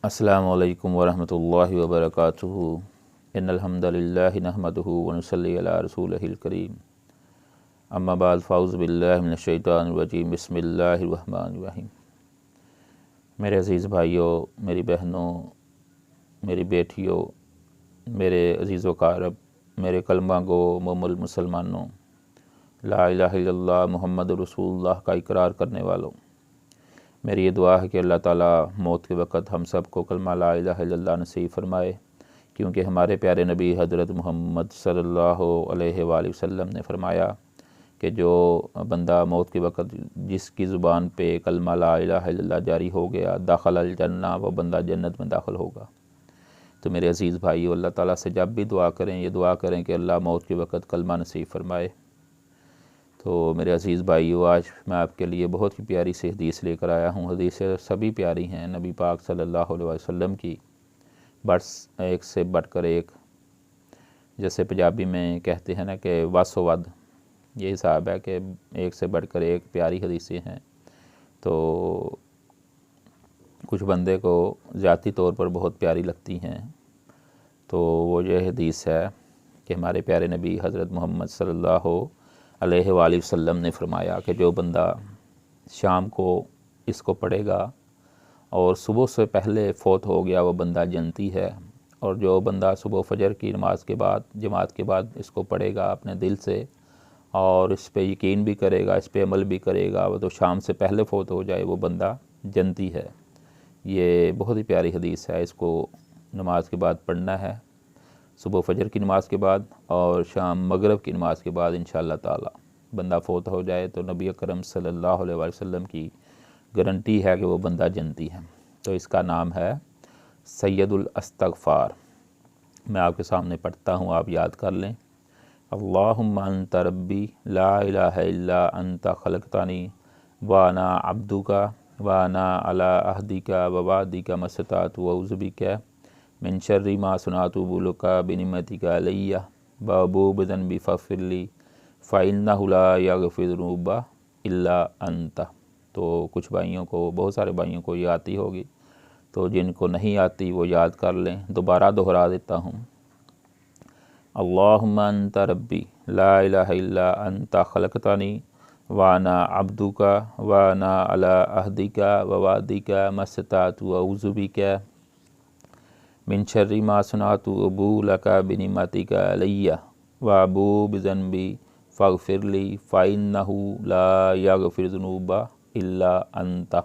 السلام علیکم ورحمۃ اللہ وبرکاتہ۔ ان الحمد للہ نحمدہ ونصلی علی رسولہ الکریم، اما بعد فاعوذ باللہ من الشیطان الرجیم، بسم اللہ الرحمن الرحیم۔ میرے عزیز بھائیوں، میری بہنوں، میری بیٹیوں، میرے عزیز و اقارب، میرے کلمہ گو مومل مسلمانوں، لا الہ الا اللہ محمد رسول اللہ کا اقرار کرنے والوں، میری یہ دعا ہے کہ اللہ تعالیٰ موت کے وقت ہم سب کو کلمہ لا الہ الا اللہ نصیب فرمائے، کیونکہ ہمارے پیارے نبی حضرت محمد صلی اللہ علیہ وآلہ وسلم نے فرمایا کہ جو بندہ موت کے وقت جس کی زبان پہ کلمہ لا الہ الا اللہ جاری ہو گیا، داخل الجنہ، وہ بندہ جنت میں داخل ہوگا۔ تو میرے عزیز بھائیو، اللہ تعالیٰ سے جب بھی دعا کریں، یہ دعا کریں کہ اللہ موت کے وقت کلمہ نصیب فرمائے۔ تو میرے عزیز بھائیو، آج میں آپ کے لیے بہت ہی پیاری سی حدیث لے کر آیا ہوں۔ حدیثیں سبھی پیاری ہیں، نبی پاک صلی اللہ علیہ وسلم کی، بس ایک سے بڑھ کر ایک، جیسے پنجابی میں کہتے ہیں نا کہ وس و ود، یہ حساب ہے کہ ایک سے بڑھ کر ایک پیاری حدیثیں ہیں۔ تو کچھ بندے کو ذاتی طور پر بہت پیاری لگتی ہیں، تو وہ یہ حدیث ہے کہ ہمارے پیارے نبی حضرت محمد صلی اللہ علیہ وآلہ وسلم نے فرمایا کہ جو بندہ شام کو اس کو پڑھے گا اور صبح سے پہلے فوت ہو گیا، وہ بندہ جنتی ہے، اور جو بندہ صبح فجر کی نماز کے بعد جماعت کے بعد اس کو پڑھے گا اپنے دل سے اور اس پہ یقین بھی کرے گا، اس پہ عمل بھی کرے گا، وہ تو شام سے پہلے فوت ہو جائے، وہ بندہ جنتی ہے۔ یہ بہت ہی پیاری حدیث ہے، اس کو نماز کے بعد پڑھنا ہے، صبح فجر کی نماز کے بعد اور شام مغرب کی نماز کے بعد انشاءاللہ تعالی بندہ فوت ہو جائے تو نبی اکرم صلی اللہ علیہ وسلم کی گارنٹی ہے کہ وہ بندہ جنتی ہے۔ تو اس کا نام ہے سید الاستغفار۔ میں آپ کے سامنے پڑھتا ہوں، آپ یاد کر لیں۔ اللہم انت ربی لا الہ الا انت خلقتنی وانا عبدک وانا علی عہدک ووعدک ما استطعت واعوذ بک من شر ما صنعت بلک بنعمتک الیہ وابوء بذنبی فاغفر لی فإنہ لا یغفر الذنوب الا انت۔ تو کچھ بھائیوں کو، بہت سارے بھائیوں کو یہ آتی ہوگی، تو جن کو نہیں آتی وہ یاد کر لیں، دوبارہ دہرا دیتا ہوں۔ اللہم انت ربی لا الہ الا انت خلقتنی وانا عبدک وانا علی عہدک ووعدک ما استطعت واعوذ بک من شر ما صنعت ابوء لک بنعمتک علیہ وابوء بذنبی فاغفر لی فإنہ لا یغفر الذنوب الا انت۔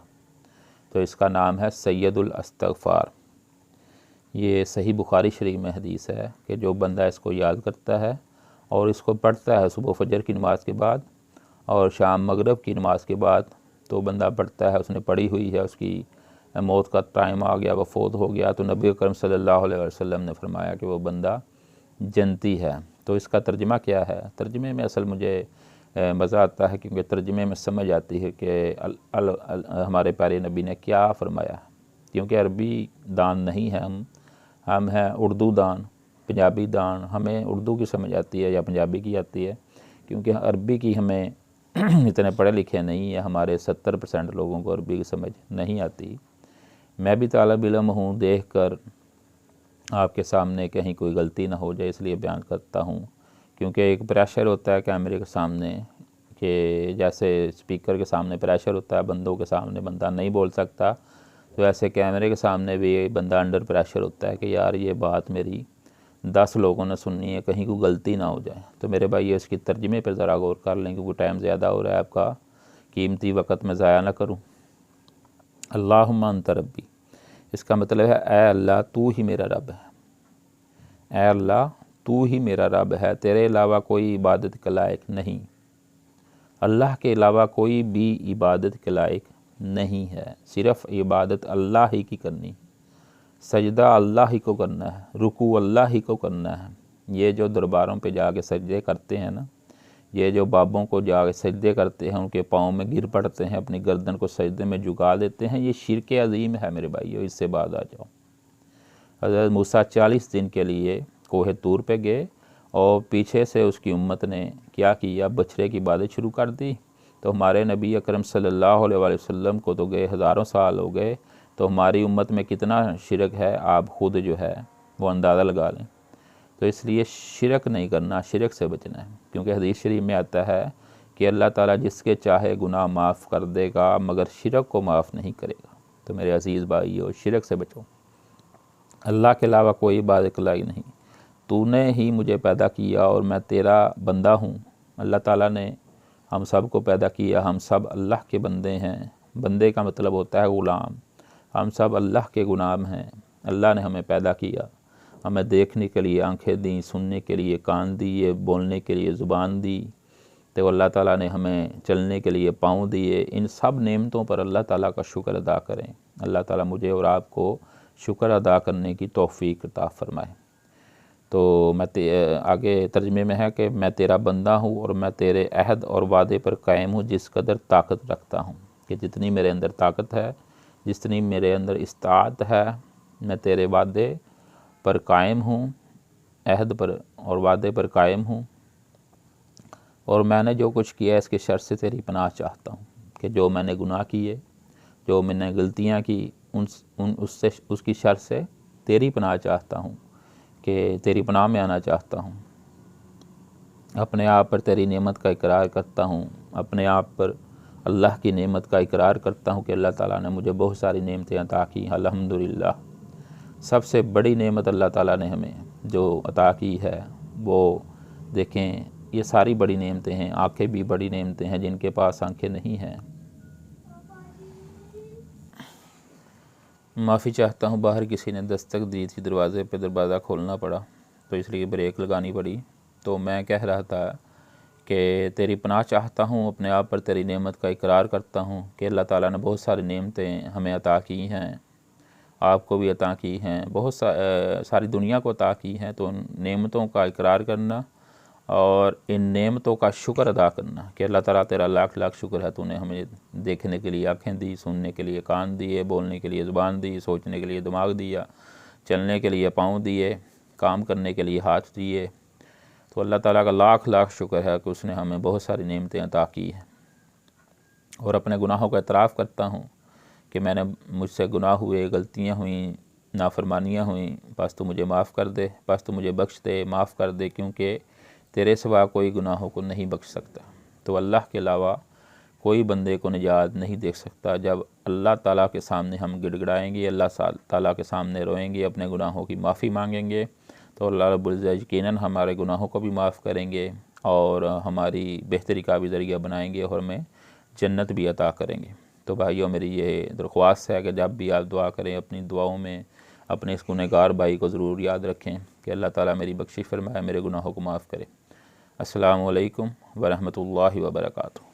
تو اس کا نام ہے سید الاستغفار۔ یہ صحیح بخاری شریف میں حدیث ہے کہ جو بندہ اس کو یاد کرتا ہے اور اس کو پڑھتا ہے صبح فجر کی نماز کے بعد اور شام مغرب کی نماز کے بعد، تو بندہ پڑھتا ہے، اس نے پڑھی ہوئی ہے، اس کی موت کا ٹائم آ گیا، وہ فوت ہو گیا، تو نبی اکرم صلی اللہ علیہ وسلم نے فرمایا کہ وہ بندہ جنتی ہے۔ تو اس کا ترجمہ کیا ہے؟ ترجمے میں اصل مجھے مزہ آتا ہے، کیونکہ ترجمے میں سمجھ آتی ہے کہ ہمارے پیارے نبی نے کیا فرمایا ہے، کیونکہ عربی دان نہیں ہے ہم ہیں اردو دان، پنجابی دان۔ ہمیں اردو کی سمجھ آتی ہے یا پنجابی کی آتی ہے، کیونکہ عربی کی ہمیں اتنے پڑھے لکھے نہیں ہیں، ہمارے 70% لوگوں کو عربی کی سمجھ نہیں آتی۔ میں بھی طالب علم ہوں، دیکھ کر آپ کے سامنے کہیں کوئی غلطی نہ ہو جائے اس لیے بیان کرتا ہوں، کیونکہ ایک پریشر ہوتا ہے کیمرے کے سامنے، کہ جیسے اسپیکر کے سامنے پریشر ہوتا ہے، بندوں کے سامنے بندہ نہیں بول سکتا، تو ایسے کیمرے کے سامنے بھی بندہ انڈر پریشر ہوتا ہے کہ یار یہ بات میری 10 لوگوں نے سننی ہے، کہیں کوئی غلطی نہ ہو جائے۔ تو میرے بھائی اس کی ترجمے پر ذرا غور کر لیں، کیونکہ ٹائم زیادہ ہو رہا ہے، آپ کا قیمتی وقت میں ضائع نہ کروں۔ اللہم انت ربی، اس کا مطلب ہے اے اللہ تو ہی میرا رب ہے، اے اللہ تو ہی میرا رب ہے، تیرے علاوہ کوئی عبادت کے لائق نہیں، اللہ کے علاوہ کوئی بھی عبادت کے لائق نہیں ہے، صرف عبادت اللہ ہی کی کرنی، سجدہ اللہ ہی کو کرنا ہے، رکوع اللہ ہی کو کرنا ہے۔ یہ جو درباروں پہ جا کے سجدے کرتے ہیں نا، یہ جو بابوں کو جا کے سجدے کرتے ہیں، ان کے پاؤں میں گر پڑتے ہیں، اپنی گردن کو سجدے میں جھکا دیتے ہیں، یہ شرک عظیم ہے میرے بھائیو، اس سے بعد آ جاؤ۔ حضرت موسیٰ 40 دن کے لیے کوہ طور پہ گئے اور پیچھے سے اس کی امت نے کیا کیا، بچھڑے کی عبادت شروع کر دی۔ تو ہمارے نبی اکرم صلی اللہ علیہ وسلم کو تو گئے ہزاروں سال ہو گئے، تو ہماری امت میں کتنا شرک ہے آپ خود جو ہے وہ اندازہ لگا لیں۔ تو اس لیے شرک نہیں کرنا، شرک سے بچنا ہے، کیونکہ حدیث شریف میں آتا ہے کہ اللہ تعالیٰ جس کے چاہے گناہ معاف کر دے گا مگر شرک کو معاف نہیں کرے گا۔ تو میرے عزیز بھائیو، شرک سے بچو۔ اللہ کے علاوہ کوئی بارک لائی نہیں۔ تو نے ہی مجھے پیدا کیا اور میں تیرا بندہ ہوں۔ اللہ تعالیٰ نے ہم سب کو پیدا کیا، ہم سب اللہ کے بندے ہیں۔ بندے کا مطلب ہوتا ہے غلام۔ ہم سب اللہ کے غلام ہیں۔ اللہ نے ہمیں پیدا کیا، ہمیں دیکھنے کے لیے آنکھیں دیں، سننے کے لیے کان دیے، بولنے کے لیے زبان دی، تو اللہ تعالیٰ نے ہمیں چلنے کے لیے پاؤں دیے۔ ان سب نعمتوں پر اللہ تعالیٰ کا شکر ادا کریں۔ اللہ تعالیٰ مجھے اور آپ کو شکر ادا کرنے کی توفیق عطا فرمائے۔ تو میں آگے ترجمے میں ہے کہ میں تیرا بندہ ہوں اور میں تیرے عہد اور وعدے پر قائم ہوں جس قدر طاقت رکھتا ہوں، کہ جتنی میرے اندر طاقت ہے، جتنی میرے اندر استطاعت ہے، میں تیرے وعدے پر قائم ہوں، عہد پر اور وعدے پر قائم ہوں، اور میں نے جو کچھ کیا اس کے شر سے تیری پناہ چاہتا ہوں، کہ جو میں نے گناہ کیے، جو میں نے غلطیاں کی، اس کی شر سے تیری پناہ چاہتا ہوں، کہ تیری پناہ میں آنا چاہتا ہوں۔ اپنے آپ پر تیری نعمت کا اقرار کرتا ہوں، اپنے آپ پر اللہ کی نعمت کا اقرار کرتا ہوں کہ اللہ تعالیٰ نے مجھے بہت ساری نعمتیں عطا کی۔ الحمدللہ، سب سے بڑی نعمت اللہ تعالیٰ نے ہمیں جو عطا کی ہے وہ دیکھیں، یہ ساری بڑی نعمتیں ہیں۔ آنکھیں بھی بڑی نعمتیں ہیں، جن کے پاس آنکھیں نہیں ہیں۔ معافی چاہتا ہوں، باہر کسی نے دستک دی تھی دروازے پہ، دروازہ کھولنا پڑا تو اس لیے بریک لگانی پڑی۔ تو میں کہہ رہا تھا کہ تیری پناہ چاہتا ہوں، اپنے آپ پر تیری نعمت کا اقرار کرتا ہوں کہ اللہ تعالیٰ نے بہت ساری نعمتیں ہمیں عطا کی ہیں، آپ کو بھی عطا کی ہیں، بہت ساری دنیا کو عطا کی ہیں۔ تو ان نعمتوں کا اقرار کرنا اور ان نعمتوں کا شکر ادا کرنا کہ اللہ تعالیٰ تیرا لاکھ لاکھ شکر ہے، تو نے ہمیں دیکھنے کے لیے آنکھیں دی، سننے کے لیے کان دیے، بولنے کے لیے زبان دی، سوچنے کے لیے دماغ دیا، چلنے کے لیے پاؤں دیے، کام کرنے کے لیے ہاتھ دیے۔ تو اللہ تعالیٰ کا لاکھ لاکھ شکر ہے کہ اس نے ہمیں بہت ساری نعمتیں عطا کی ہیں۔ اور اپنے گناہوں کا اعتراف کرتا ہوں کہ میں نے مجھ سے گناہ ہوئے، غلطیاں ہوئیں، نافرمانیاں ہوئیں، بس تو مجھے معاف کر دے، بس تو مجھے بخش دے، معاف کر دے، کیونکہ تیرے سوا کوئی گناہوں کو نہیں بخش سکتا۔ تو اللہ کے علاوہ کوئی بندے کو نجات نہیں دے سکتا۔ جب اللہ تعالیٰ کے سامنے ہم گڑ گڑائیں گے، اللہ تعالیٰ کے سامنے روئیں گے، اپنے گناہوں کی معافی مانگیں گے، تو اللہ رب العزت یقیناً ہمارے گناہوں کو بھی معاف کریں گے اور ہماری بہتری کا بھی ذریعہ بنائیں گے اور ہمیں جنت بھی عطا کریں گے۔ تو بھائیوں، میری یہ درخواست ہے کہ جب بھی آپ دعا کریں، اپنی دعاؤں میں اپنے اس گنہگار بھائی کو ضرور یاد رکھیں کہ اللہ تعالیٰ میری بخشش فرمائے، میرے گناہوں کو معاف کرے۔ السلام علیکم ورحمۃ اللہ وبرکاتہ۔